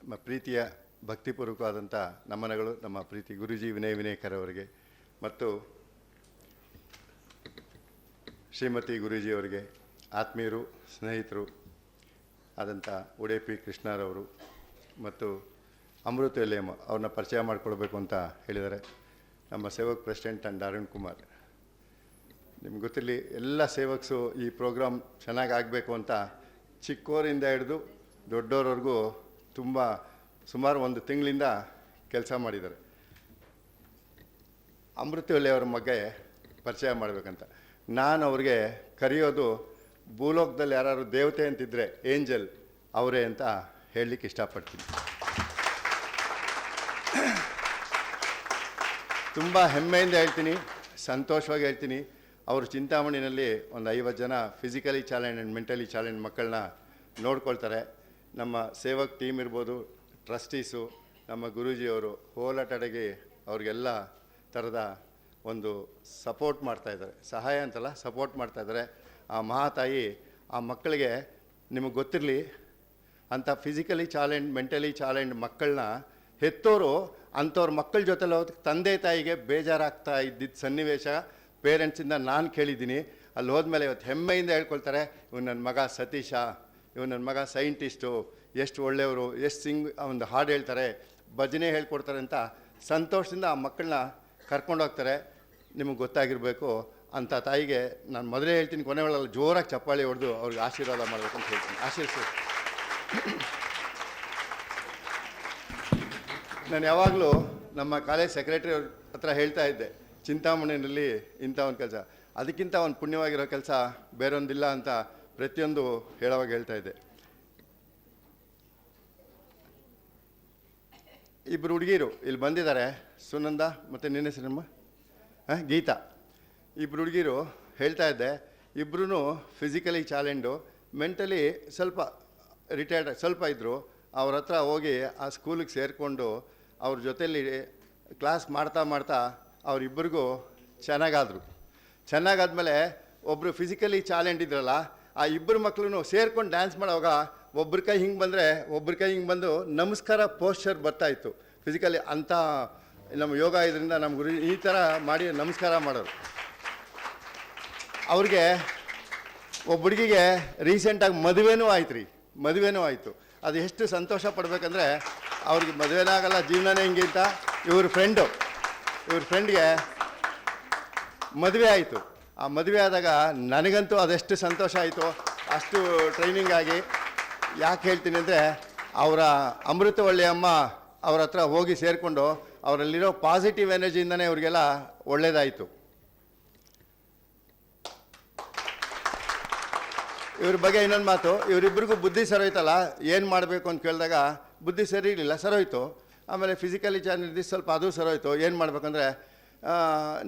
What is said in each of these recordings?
ನಮ್ಮ ಪ್ರೀತಿಯ ಭಕ್ತಿಪೂರ್ವಕವಾದಂಥ ನಮನಗಳು ನಮ್ಮ ಪ್ರೀತಿ ಗುರೂಜಿ ವಿನಯ್ ವಿನಯಕರ್ ಅವರಿಗೆ ಮತ್ತು ಶ್ರೀಮತಿ ಗುರೂಜಿ ಅವರಿಗೆ, ಆತ್ಮೀಯರು ಸ್ನೇಹಿತರು ಆದಂಥ ಉಡುಪಿ ಕೃಷ್ಣರವರು ಮತ್ತು ಅಮೃತ ಎಲೆಯಮ್ಮ ಅವ್ರನ್ನ ಪರಿಚಯ ಮಾಡಿಕೊಳ್ಬೇಕು ಅಂತ ಹೇಳಿದ್ದಾರೆ. ನಮ್ಮ ಸೇವಕ್ ಪ್ರೆಸಿಡೆಂಟ್ ಅಂಡ್ ಅರುಣ್ ಕುಮಾರ್. ನಿಮ್ಗೆ ಗೊತ್ತಿರಲಿ, ಎಲ್ಲ ಸೇವಕ್ಸು ಈ ಪ್ರೋಗ್ರಾಮ್ ಚೆನ್ನಾಗಿ ಆಗಬೇಕು ಅಂತ ಚಿಕ್ಕವರಿಂದ ಹಿಡಿದು ದೊಡ್ಡವರವರೆಗೂ ಸುಮಾರು 1 ತಿಂಗಳಿಂದ ಕೆಲಸ ಮಾಡಿದ್ದಾರೆ. ಅಮೃತವಲ್ಲಿಯವರ ಬಗ್ಗೆ ಪರಿಚಯ ಮಾಡಬೇಕಂತ ನಾನು ಅವ್ರಿಗೆ ಕರೆಯೋದು, ಭೂಲೋಕದಲ್ಲಿ ಯಾರು ದೇವತೆ ಅಂತಿದ್ದರೆ ಏಂಜಲ್ ಅವರೇ ಅಂತ ಹೇಳಲಿಕ್ಕೆ ಇಷ್ಟಪಡ್ತೀನಿ. ತುಂಬ ಹೆಮ್ಮೆಯಿಂದ ಹೇಳ್ತೀನಿ, ಸಂತೋಷವಾಗಿ ಹೇಳ್ತೀನಿ. ಅವರು ಚಿಂತಾಮಣಿನಲ್ಲಿ ಒಂದು 50 ಜನ physically challenge and mentally challenge ಮಕ್ಕಳನ್ನ ನೋಡ್ಕೊಳ್ತಾರೆ. ನಮ್ಮ ಸೇವಕ್ ಟೀಮ್ ಇರ್ಬೋದು, ಟ್ರಸ್ಟೀಸು, ನಮ್ಮ ಗುರೂಜಿಯವರು ಹೋಲಾಟಡೆಗೆ ಅವ್ರಿಗೆಲ್ಲ ಥರದ ಒಂದು ಸಪೋರ್ಟ್ ಮಾಡ್ತಾಯಿದ್ದಾರೆ. ಸಹಾಯ ಅಂತಲ್ಲ, ಸಪೋರ್ಟ್ ಮಾಡ್ತಾಯಿದ್ದಾರೆ. ಆ ಮಹಾತಾಯಿ ಆ ಮಕ್ಕಳಿಗೆ, ನಿಮಗೆ ಗೊತ್ತಿರಲಿ, ಅಂಥ ಫಿಸಿಕಲಿ ಚಾಲೆಂಜ್ ಮೆಂಟಲಿ ಚಾಲೆಂಜ್ ಮಕ್ಕಳನ್ನ ಹೆತ್ತೋರು ಅಂಥವ್ರ ಮಕ್ಕಳ ಜೊತೆಲಿ ಹೋದ ತಂದೆ ತಾಯಿಗೆ ಬೇಜಾರಾಗ್ತಾ ಇದ್ದಿದ್ದ ಸನ್ನಿವೇಶ ಪೇರೆಂಟ್ಸಿಂದ ನಾನು ಕೇಳಿದ್ದೀನಿ. ಅಲ್ಲಿ ಹೋದ್ಮೇಲೆ ಇವತ್ತು ಹೆಮ್ಮೆಯಿಂದ ಹೇಳ್ಕೊಳ್ತಾರೆ, ಇವ್ನು ನನ್ನ ಮಗ ಸತೀಶ, ಇವ್ನು ನನ್ನ ಮಗ ಸೈಂಟಿಸ್ಟು, ಎಷ್ಟು ಒಳ್ಳೆಯವರು, ಎಷ್ಟು ಒಂದು ಹಾಡು ಹೇಳ್ತಾರೆ, ಭಜನೆ ಹೇಳ್ಕೊಡ್ತಾರೆ ಅಂತ ಸಂತೋಷದಿಂದ ಆ ಮಕ್ಕಳನ್ನ ಕರ್ಕೊಂಡೋಗ್ತಾರೆ. ನಿಮಗೆ ಗೊತ್ತಾಗಿರಬೇಕು, ಅಂಥ ತಾಯಿಗೆ ನಾನು ಮೊದಲೇ ಹೇಳ್ತೀನಿ, ಕೊನೆ ಒಳಗೆ ಜೋರಾಗಿ ಚಪ್ಪಾಳಿ ಹೊಡೆದು ಅವ್ರಿಗೆ ಆಶೀರ್ವಾದ ಮಾಡಬೇಕು ಅಂತ ಹೇಳ್ತೀನಿ. ಆಶೀರ್ಸಿ. ನಾನು ಯಾವಾಗಲೂ ನಮ್ಮ ಕಾಲೇಜ್ ಸೆಕ್ರೆಟರಿ ಅವ್ರ ಹತ್ರ ಹೇಳ್ತಾ ಇದ್ದೆ, ಚಿಂತಾಮಣಿಯಲ್ಲಿ ಇಂಥ ಒಂದು ಕೆಲಸ, ಅದಕ್ಕಿಂತ ಒಂದು ಪುಣ್ಯವಾಗಿರೋ ಕೆಲಸ ಬೇರೊಂದಿಲ್ಲ ಅಂತ ಪ್ರತಿಯೊಂದು ಹೇಳೋವಾಗ ಹೇಳ್ತಾ ಇದ್ದೆ. ಇಬ್ಬರು ಹುಡುಗಿರು ಇಲ್ಲಿ ಬಂದಿದ್ದಾರೆ, ಸುನಂದ ಮತ್ತು ನಿನ್ನ ಹೆಸರಮ್ಮ ಗೀತಾ. ಇಬ್ಬರು ಹುಡುಗಿರು ಹೇಳ್ತಾ ಇದ್ದೆ, ಇಬ್ಬರೂ ಫಿಸಿಕಲಿ ಚಾಲೆಂಜು, ಮೆಂಟಲಿ ಸ್ವಲ್ಪ ರಿಟೈರ್ಡ್ ಸ್ವಲ್ಪ ಇದ್ದರು. ಅವ್ರ ಹತ್ರ ಹೋಗಿ ಆ ಸ್ಕೂಲಿಗೆ ಸೇರಿಕೊಂಡು ಅವ್ರ ಜೊತೇಲಿ ಕ್ಲಾಸ್ ಮಾಡ್ತಾ ಅವರಿಬ್ಬರಿಗೂ ಚೆನ್ನಾಗಾದ್ಮೇಲೆ ಒಬ್ಬರು ಫಿಸಿಕಲಿ ಚಾಲೆಂಜ್ ಇದ್ರಲ್ಲ, ಆ ಇಬ್ಬರು ಮಕ್ಕಳು ಸೇರ್ಕೊಂಡು ಡ್ಯಾನ್ಸ್ ಮಾಡೋವಾಗ ಒಬ್ಬರ ಕೈ ಹಿಂಗೆ ಬಂದರೆ ಒಬ್ಬರ ಕೈ ಹಿಂಗೆ ಬಂದು ನಮಸ್ಕಾರ ಪೋಸ್ಚರ್ ಬರ್ತಾಯಿತ್ತು. ಫಿಸಿಕಲಿ ಅಂಥ ನಮ್ಮ ಯೋಗ ಇದರಿಂದ ನಮ್ಮ ಗುರು ಈ ಥರ ಮಾಡಿ ನಮಸ್ಕಾರ ಮಾಡೋರು. ಅವ್ರಿಗೆ ಒಬ್ಬ ಹುಡುಗಿಗೆ ರೀಸೆಂಟಾಗಿ ಮದುವೆನೂ ಆಯಿತು. ಅದು ಎಷ್ಟು ಸಂತೋಷ ಪಡಬೇಕಂದ್ರೆ, ಅವ್ರಿಗೆ ಮದುವೆನೇ ಆಗಲ್ಲ, ಜೀವನನೇ ಹಿಂಗೆ ಅಂತ ಇವ್ರ ಫ್ರೆಂಡ್ಗೆ ಮದುವೆ ಆಯಿತು. ಆ ಮದುವೆ ಆದಾಗ ನನಗಂತೂ ಅದೆಷ್ಟು ಸಂತೋಷ ಆಯಿತು, ಅಷ್ಟು ಟ್ರೈನಿಂಗ್ ಆಗಿ. ಯಾಕೆ ಹೇಳ್ತೀನಿ ಅಂದರೆ, ಅವರ ಅಮೃತವಳ್ಳಿ ಅಮ್ಮ ಅವ್ರ ಹತ್ರ ಹೋಗಿ ಸೇರಿಕೊಂಡು ಅವರಲ್ಲಿರೋ ಪಾಸಿಟಿವ್ ಎನರ್ಜಿಯಿಂದನೇ ಅವ್ರಿಗೆಲ್ಲ ಒಳ್ಳೆಯದಾಯಿತು. ಇವ್ರ ಬಗ್ಗೆ ಇನ್ನೊಂದು ಮಾತು, ಇವರಿಬ್ಬರಿಗೂ ಬುದ್ಧಿ ಸರೋಯ್ತಲ್ಲ, ಏನು ಮಾಡಬೇಕು ಅಂತ ಕೇಳಿದಾಗ ಬುದ್ಧಿ ಸರಿ ಇರಲಿಲ್ಲ, ಸರೋಯ್ತು. ಆಮೇಲೆ ಫಿಸಿಕಲಿ ಚಾಲೆಂಜ್ ಸ್ವಲ್ಪ ಅದು ಸರೋಯ್ತು. ಏನು ಮಾಡಬೇಕಂದ್ರೆ,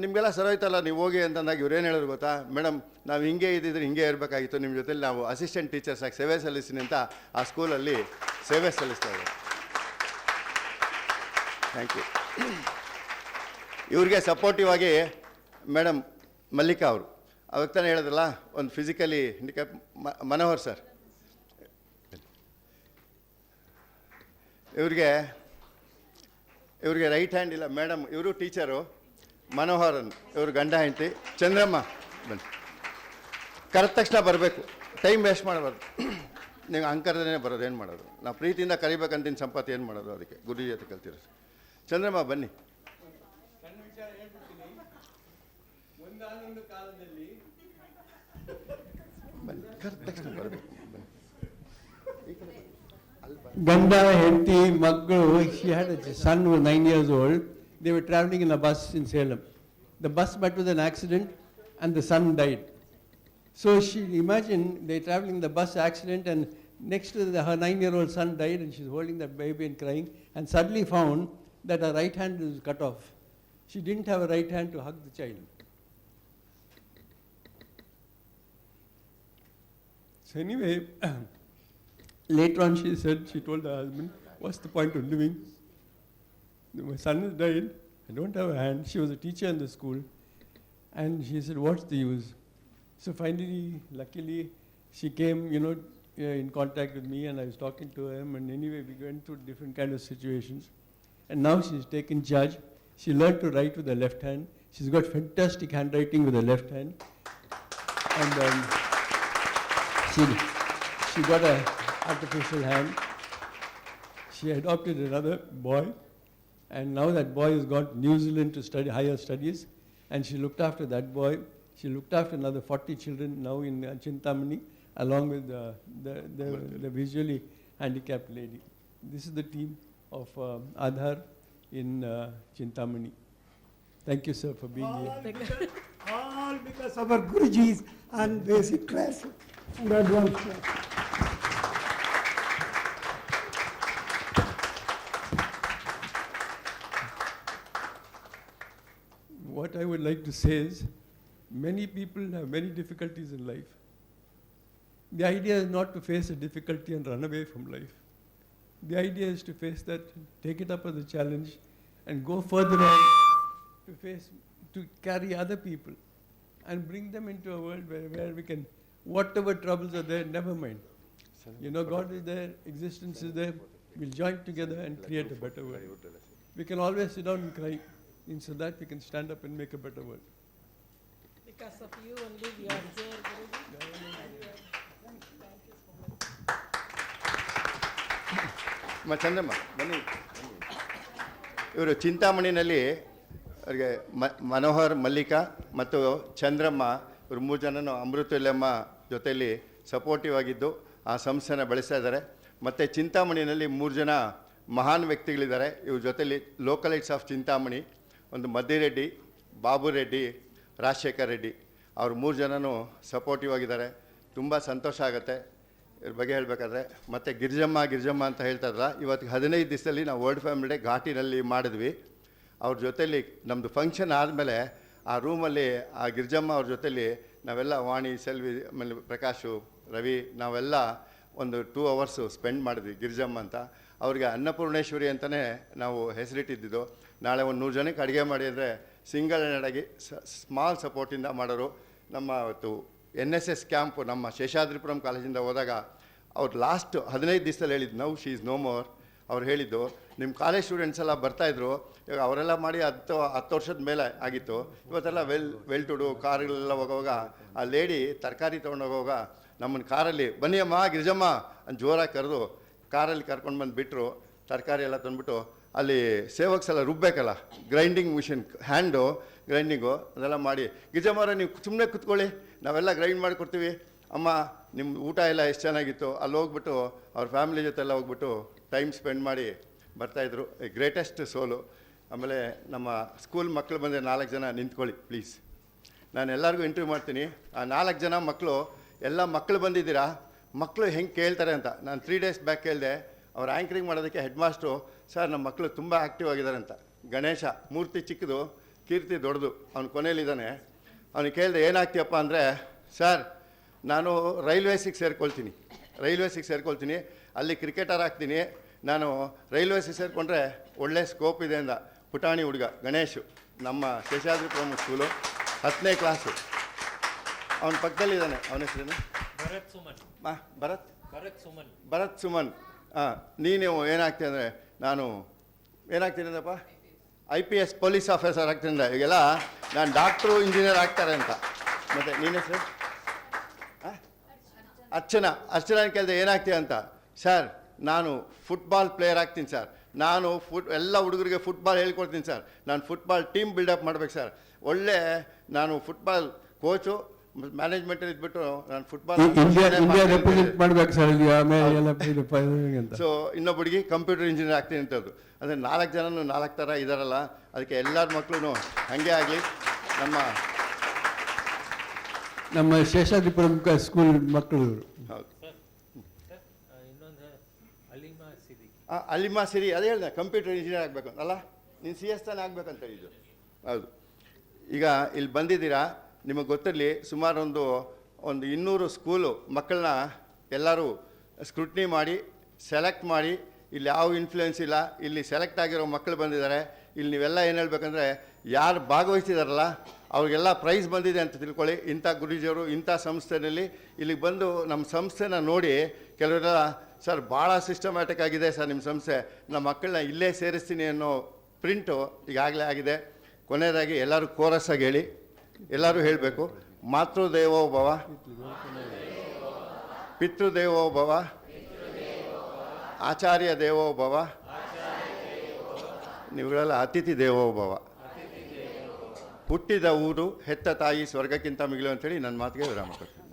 ನಿಮಗೆಲ್ಲ ಸರೋಯ್ತಲ್ಲ, ನೀವು ಹೋಗಿ ಅಂತಂದಾಗ ಇವ್ರು ಏನು ಹೇಳಿದ್ರು ಗೊತ್ತಾ, ಮೇಡಮ್ ನಾವು ಹಿಂಗೆ ಇದ್ದಿದ್ರೆ ಹಿಂಗೆ ಇರಬೇಕಾಗಿತ್ತು, ನಿಮ್ಮ ಜೊತೆಲಿ ನಾವು ಅಸಿಸ್ಟೆಂಟ್ ಟೀಚರ್ಸ್ ಆಗಿ ಸೇವೆ ಸಲ್ಲಿಸ್ತೀನಿ ಅಂತ ಆ ಸ್ಕೂಲಲ್ಲಿ ಸೇವೆ ಸಲ್ಲಿಸ್ತಾ ಇದ್ದಾರೆ. Thank you. ಇವ್ರಿಗೆ ಸಪೋರ್ಟಿವ್ ಆಗಿ ಮೇಡಮ್ ಮಲ್ಲಿಕಾ ಅವರು, ಅವಾಗ ತಾನೇ ಹೇಳಿದ್ರಲ್ಲ, ಒಂದು ಫಿಸಿಕಲಿ ಹ್ಯಾಂಡಿಕ್ಯಾಪ್ ಮನೋಹರ್ ಸರ್, ಇವ್ರಿಗೆ ರೈಟ್ ಹ್ಯಾಂಡ್ ಇಲ್ಲ ಮೇಡಮ್, ಇವರು ಟೀಚರು. ಮನೋಹರನ್ ಇವರು ಗಂಡ ಹೆಂಡತಿ. ಚಂದ್ರಮ್ಮ ಬನ್ನಿ, ಕರೆದ ತಕ್ಷಣ ಬರಬೇಕು, ಟೈಮ್ ವೇಸ್ಟ್ ಮಾಡಬಾರ್ದು. ನೀವು ಅಂಕರದೇ ಬರೋದು, ಏನು ಮಾಡೋದು? ನಾವು ಪ್ರೀತಿಯಿಂದ ಕರಿಬೇಕಂತೀನಿ, ಸಂಪತ್ತು ಏನು ಮಾಡೋದು? ಅದಕ್ಕೆ ಗುರುಜಿ ಜೊತೆ ಕಲ್ತಿರೋ. ಚಂದ್ರಮ್ಮ ಬನ್ನಿ. Ganda Henti Maggu, she had a son who was 9 years old. They were traveling in a bus in Salem. The bus met with an accident and the son died. So she imagined they're traveling in the bus accident and next to her 9-year-old son died and she's holding that baby and crying, and suddenly found that her right hand is cut off. She didn't have a right hand to hug the child. So anyway, later on she told her husband, what's the point of living? My son has died, I don't have a hand. She was a teacher in the school. And she said, what's the use? So finally, luckily, she came, in contact with me, and I was talking to him, and anyway, we went through different kind of situations. And now she's taken charge. She learned to write with the left hand. She's got fantastic handwriting with the left hand. And she got a artificial hand. She adopted another boy, and now that boy has gone to New Zealand to study higher studies, and she looked after that boy. She looked after another 40 children now in Chintamani, along with the visually handicapped lady. This is the team of Aadhar in Chintamani. Thank you, sir, for being here. All because of our Gurujis and basic class and advanced class. What I would like to say is, many people have many difficulties in life. The idea is not to face a difficulty and run away from life. The idea is to face that, take it up as a challenge, and go further on to carry other people and bring them into a world where we can, whatever troubles are there, never mind. You know, God is there, existence is there, we'll join together and create a better world. We can always sit down and cry, instead of that we can stand up and make a better world. Because of you only we are here, Guruji. Chandramma ಬನ್ನಿ. ಇವರು ಚಿಂತಾಮಣಿನಲ್ಲಿ ಅವರಿಗೆ ಮನೋಹರ್ ಮಲ್ಲಿಕಾ ಮತ್ತು ಚಂದ್ರಮ್ಮ ಇವರು 3 ಜನನು ಅಮೃತವಲ್ಲಮ್ಮ ಜೊತೆಯಲ್ಲಿ supportive ಆಗಿದ್ದು ಆ ಸಂಸ್ಥೆನ ಬೆಳೆಸ್ತಾ ಇದ್ದಾರೆ. ಮತ್ತು ಚಿಂತಾಮಣಿನಲ್ಲಿ 3 ಜನ ಮಹಾನ್ ವ್ಯಕ್ತಿಗಳಿದ್ದಾರೆ. ಇವ್ರ ಜೊತೆಯಲ್ಲಿ ಲೋಕಲೈಟ್ಸ್ ಆಫ್ ಚಿಂತಾಮಣಿ, ಒಂದು ಮದ್ದಿರೆಡ್ಡಿ, ಬಾಬು ರೆಡ್ಡಿ, ರಾಜಶೇಖರ್ ರೆಡ್ಡಿ, ಅವ್ರು 3 ಜನನೂ ಸಪೋರ್ಟಿವ್ ಆಗಿದ್ದಾರೆ. ತುಂಬ ಸಂತೋಷ ಆಗುತ್ತೆ ಇದ್ರ ಬಗ್ಗೆ ಹೇಳಬೇಕಾದ್ರೆ. ಮತ್ತು ಗಿರಿಜಮ್ಮ ಅಂತ ಹೇಳ್ತಾ ಇದ್ರಲ್ಲ, ಇವತ್ತಿಗೆ 15 ದಿವಸದಲ್ಲಿ ನಾವು ವರ್ಲ್ಡ್ ಫ್ಯಾಮಿಲಿ ಡೇ ಘಾಟಿನಲ್ಲಿ ಮಾಡಿದ್ವಿ. ಅವ್ರ ಜೊತೆಯಲ್ಲಿ ನಮ್ಮದು ಫಂಕ್ಷನ್ ಆದಮೇಲೆ ಆ ರೂಮಲ್ಲಿ ಆ ಗಿರಿಜಮ್ಮ ಅವ್ರ ಜೊತೆಯಲ್ಲಿ ನಾವೆಲ್ಲ ವಾಣಿ, ಸೆಲ್ವಿ, ಆಮೇಲೆ ಪ್ರಕಾಶು, ರವಿ, ನಾವೆಲ್ಲ ಒಂದು 2 ಅವರ್ಸು ಸ್ಪೆಂಡ್ ಮಾಡಿದ್ವಿ. ಗಿರಿಜಮ್ಮ ಅಂತ ಅವ್ರಿಗೆ ಅನ್ನಪೂರ್ಣೇಶ್ವರಿ ಅಂತಲೇ ನಾವು ಹೆಸರಿಟ್ಟಿದ್ದು. ನಾಳೆ ಒಂದು 100 ಜನಕ್ಕೆ ಅಡುಗೆ ಮಾಡಿ ಅಂದರೆ ಸಿಂಗಲ್ ಹ್ಯಾಂಡಾಗಿ ಸ್ಮಾಲ್ ಸಪೋರ್ಟಿಂದ ಮಾಡೋರು. ನಮ್ಮ ಅವತ್ತು NSS ಕ್ಯಾಂಪು ನಮ್ಮ ಶೇಷಾದ್ರಿಪುರಂ ಕಾಲೇಜಿಂದ ಹೋದಾಗ ಅವ್ರು ಲಾಸ್ಟ್ 15 ದಿವಸದಲ್ಲಿ ಹೇಳಿದ್ದು, now she is no more. ಅವ್ರು ಹೇಳಿದ್ದು, ನಿಮ್ಮ ಕಾಲೇಜ್ ಸ್ಟೂಡೆಂಟ್ಸ್ ಎಲ್ಲ ಬರ್ತಾಯಿದ್ರು, ಇವಾಗ ಅವರೆಲ್ಲ ಮಾಡಿ 10 ವರ್ಷದ ಮೇಲೆ ಆಗಿತ್ತು. ಇವತ್ತೆಲ್ಲ ವೆಲ್ ಟು ಡು ಕಾರುಗಳೆಲ್ಲ ಹೋಗುವಾಗ ಆ ಲೇಡಿ ತರಕಾರಿ ತೊಗೊಂಡೋಗುವಾಗ ನಮ್ಮನ್ನು ಕಾರಲ್ಲಿ ಬನ್ನಿ ಅಮ್ಮ ಗಿರಿಜಮ್ಮ ಅಂತ ಜೋರಾಗಿ ಕರೆದು ಕಾರಲ್ಲಿ ಕರ್ಕೊಂಡು ಬಂದು ಬಿಟ್ಟರು. ತರಕಾರಿ ಎಲ್ಲ ತಂದುಬಿಟ್ಟು ಅಲ್ಲಿ ಸೇವಕ್ಸ್ ಎಲ್ಲ ರುಬ್ಬೇಕಲ್ಲ, ಗ್ರೈಂಡಿಂಗ್ ಮಿಷಿನ್, ಹ್ಯಾಂಡು ಗ್ರೈಂಡಿಂಗು ಅದೆಲ್ಲ ಮಾಡಿ, ಗಿರಿಜಮ್ಮವ್ರೆ ನೀವು ಸುಮ್ಮನೆ ಕೂತ್ಕೊಳ್ಳಿ, ನಾವೆಲ್ಲ ಗ್ರೈಂಡ್ ಮಾಡಿಕೊಡ್ತೀವಿ, ಅಮ್ಮ ನಿಮ್ಮ ಊಟ ಎಲ್ಲ ಎಷ್ಟು ಚೆನ್ನಾಗಿತ್ತು. ಅಲ್ಲಿ ಹೋಗ್ಬಿಟ್ಟು ಅವ್ರ ಫ್ಯಾಮಿಲಿ ಜೊತೆ ಎಲ್ಲ ಹೋಗ್ಬಿಟ್ಟು ಟೈಮ್ ಸ್ಪೆಂಡ್ ಮಾಡಿ ಬರ್ತಾಯಿದ್ರು. ಗ್ರೇಟೆಸ್ಟ್ ಸೋಲು. ಆಮೇಲೆ ನಮ್ಮ ಸ್ಕೂಲ್ ಮಕ್ಕಳು ಬಂದರೆ 4 ಜನ ನಿಂತ್ಕೊಳ್ಳಿ ಪ್ಲೀಸ್. ನಾನು ಎಲ್ಲರಿಗೂ ಇಂಟರ್ವ್ಯೂ ಮಾಡ್ತೀನಿ. ಆ 4 ಜನ ಮಕ್ಕಳು, ಎಲ್ಲ ಮಕ್ಕಳು ಬಂದಿದ್ದೀರಾ, ಮಕ್ಕಳು ಹೆಂಗೆ ಕೇಳ್ತಾರೆ ಅಂತ. ನಾನು 3 ಡೇಸ್ ಬ್ಯಾಕ್ ಕೇಳಿದೆ, ಅವ್ರು ಆ್ಯಂಕರಿಂಗ್ ಮಾಡೋದಕ್ಕೆ ಹೆಡ್ ಮಾಸ್ಟ್ರು, ಸರ್ ನಮ್ಮ ಮಕ್ಕಳು ತುಂಬ ಆ್ಯಕ್ಟಿವ್ ಆಗಿದ್ದಾರೆ ಅಂತ. ಗಣೇಶ ಮೂರ್ತಿ ಚಿಕ್ಕದು, ಕೀರ್ತಿ ದೊಡ್ಡದು, ಅವ್ನು ಕೊನೆಯಲ್ಲಿದ್ದಾನೆ. ಅವ್ನಿಗೆ ಕೇಳಿದೆ ಏನಾಗ್ತೀಯಪ್ಪ ಅಂದರೆ, ಸರ್ ನಾನು ರೈಲ್ವೇಸಿಗೆ ಸೇರ್ಕೊಳ್ತೀನಿ, ಅಲ್ಲಿ ಕ್ರಿಕೆಟರ್ ಆಗ್ತೀನಿ, ನಾನು ರೈಲ್ವೇಸಿಗೆ ಸೇರಿಕೊಂಡ್ರೆ ಒಳ್ಳೆ ಸ್ಕೋಪ್ ಇದೆ ಅಂದ. ಪುಟಾಣಿ ಹುಡುಗ ಗಣೇಶು, ನಮ್ಮ ಶೇಷಾದ್ರಿಪುರಂ ಸ್ಕೂಲು, 10ನೇ ಕ್ಲಾಸು. ಅವನ ಪಕ್ಕದಲ್ಲಿದ್ದಾನೆ. ಅವನ ಹೆಸರೇನು? ಭರತ್ ಸುಮನ್. ಹಾಂ, ನೀನು ಏನಾಗ್ತೀನಿ ಅಂದರೆ, ನಾನು ಏನಾಗ್ತೀನಿ ಅಂದಪ್ಪ, IPS ಪೊಲೀಸ್ ಆಫೀಸರ್ ಆಗ್ತೀನಿ ಅಂದ. ಈಗೆಲ್ಲ ನಾನು ಡಾಕ್ಟ್ರು, ಇಂಜಿನಿಯರ್ ಆಗ್ತಾರೆ ಅಂತ. ಮತ್ತು ನೀನು ಹೆಸರು? ಅರ್ಚನಾ ಕೇಳಿದೆ ಏನಾಗ್ತೀಯ ಅಂತ. ಸರ್ ನಾನು ಫುಟ್ಬಾಲ್ ಪ್ಲೇಯರ್ ಆಗ್ತೀನಿ ಸರ್, ನಾನು ಎಲ್ಲ ಹುಡುಗರಿಗೆ ಫುಟ್ಬಾಲ್ ಹೇಳ್ಕೊಡ್ತೀನಿ ಸರ್, ನಾನು ಫುಟ್ಬಾಲ್ ಟೀಮ್ ಬಿಲ್ಡಪ್ ಮಾಡ್ಬೇಕು ಸರ್, ಒಳ್ಳೆ ನಾನು ಫುಟ್ಬಾಲ್ ಕೋಚು ಮ್ಯಾನೇಜ್ಮೆಂಟಲ್ಲಿ ಇದ್ಬಿಟ್ಟು ನಾನು ಫುಟ್ಬಾಲ್ ಇಂಡಿಯಾ ರೆಪ್ರೆಸೆಂಟ್ ಮಾಡ್ಬೇಕು ಸರ್. ಸೊ ಇನ್ನೊಬ್ಬಡಿಗೆ ಕಂಪ್ಯೂಟರ್ ಇಂಜಿನಿಯರ್ ಆಗ್ತೀನಿ ಅಂತದ್ದು. ಅಂದರೆ 4 ಜನನು 4 ಥರ ಇದ್ದಾರಲ್ಲ, ಅದಕ್ಕೆ ಎಲ್ಲರ ಮಕ್ಕಳು ಹಾಗೆ ಆಗಲಿ. ನಮ್ಮ ಶೇಷಾದ್ರಿಪುರಂ ಸ್ಕೂಲ್ ಮಕ್ಕಳು. ಹೌದು, ಅಲಿಮಾ ಸಿರಿ, ಅದೇ ಹೇಳಿದೆ ಕಂಪ್ಯೂಟರ್ ಇಂಜಿನಿಯರ್ ಆಗಬೇಕು ಅಲ್ಲ, ನೀನು CS ತಾನೇ ಆಗಬೇಕಂತ ಇದು. ಹೌದು, ಈಗ ಇಲ್ಲಿ ಬಂದಿದ್ದೀರಾ, ನಿಮಗೆ ಗೊತ್ತಿರಲಿ, ಸುಮಾರು ಒಂದು 200 ಸ್ಕೂಲು ಮಕ್ಕಳನ್ನ ಎಲ್ಲರೂ ಸ್ಕ್ರೂಟ್ನಿ ಮಾಡಿ ಸೆಲೆಕ್ಟ್ ಮಾಡಿ, ಇಲ್ಲಿ ಯಾವ ಇನ್ಫ್ಲುಯೆನ್ಸ್ ಇಲ್ಲ, ಇಲ್ಲಿ ಸೆಲೆಕ್ಟ್ ಆಗಿರೋ ಮಕ್ಕಳು ಬಂದಿದ್ದಾರೆ. ಇಲ್ಲಿ ನೀವೆಲ್ಲ ಏನು ಹೇಳ್ಬೇಕಂದ್ರೆ ಯಾರು ಭಾಗವಹಿಸಿದಾರಲ್ಲ ಅವ್ರಿಗೆಲ್ಲ ಪ್ರೈಸ್ ಬಂದಿದೆ ಅಂತ ತಿಳ್ಕೊಳ್ಳಿ. ಇಂಥ ಗುರೂಜಿಯವರು ಇಂಥ ಸಂಸ್ಥೆಯಲ್ಲಿ ಇಲ್ಲಿಗೆ ಬಂದು ನಮ್ಮ ಸಂಸ್ಥೆನ ನೋಡಿ ಕೆಲವರೆಲ್ಲ ಸರ್ ಭಾಳ ಸಿಸ್ಟಮ್ಯಾಟಿಕ್ ಆಗಿದೆ ಸರ್ ನಿಮ್ಮ ಸಂಸ್ಥೆ, ನಮ್ಮ ಮಕ್ಕಳನ್ನ ಇಲ್ಲೇ ಸೇರಿಸ್ತೀನಿ ಅನ್ನೋ ಪ್ರಿಂಟು ಈಗಾಗಲೇ ಆಗಿದೆ. ಕೊನೆಯದಾಗಿ ಎಲ್ಲರೂ ಕೋರಸ್ ಆಗಿ ಹೇಳಿ, ಎಲ್ಲರೂ ಹೇಳಬೇಕು. ಮಾತೃದೇವೋ ಭವ, ಪಿತೃದೇವೋ ಭವ, ಆಚಾರ್ಯ ದೇವೋ ಭವ, ನೀವುಗಳೆಲ್ಲ ಅತಿಥಿ ದೇವೋ ಭವ. ಹುಟ್ಟಿದ ಊರು ಹೆತ್ತ ತಾಯಿ ಸ್ವರ್ಗಕ್ಕಿಂತ ಮಿಗಿಲು ಅಂತೇಳಿ ನನ್ನ ಮಾತಿಗೆ ವಿರಾಮ ಕೊಡ್ತೀನಿ.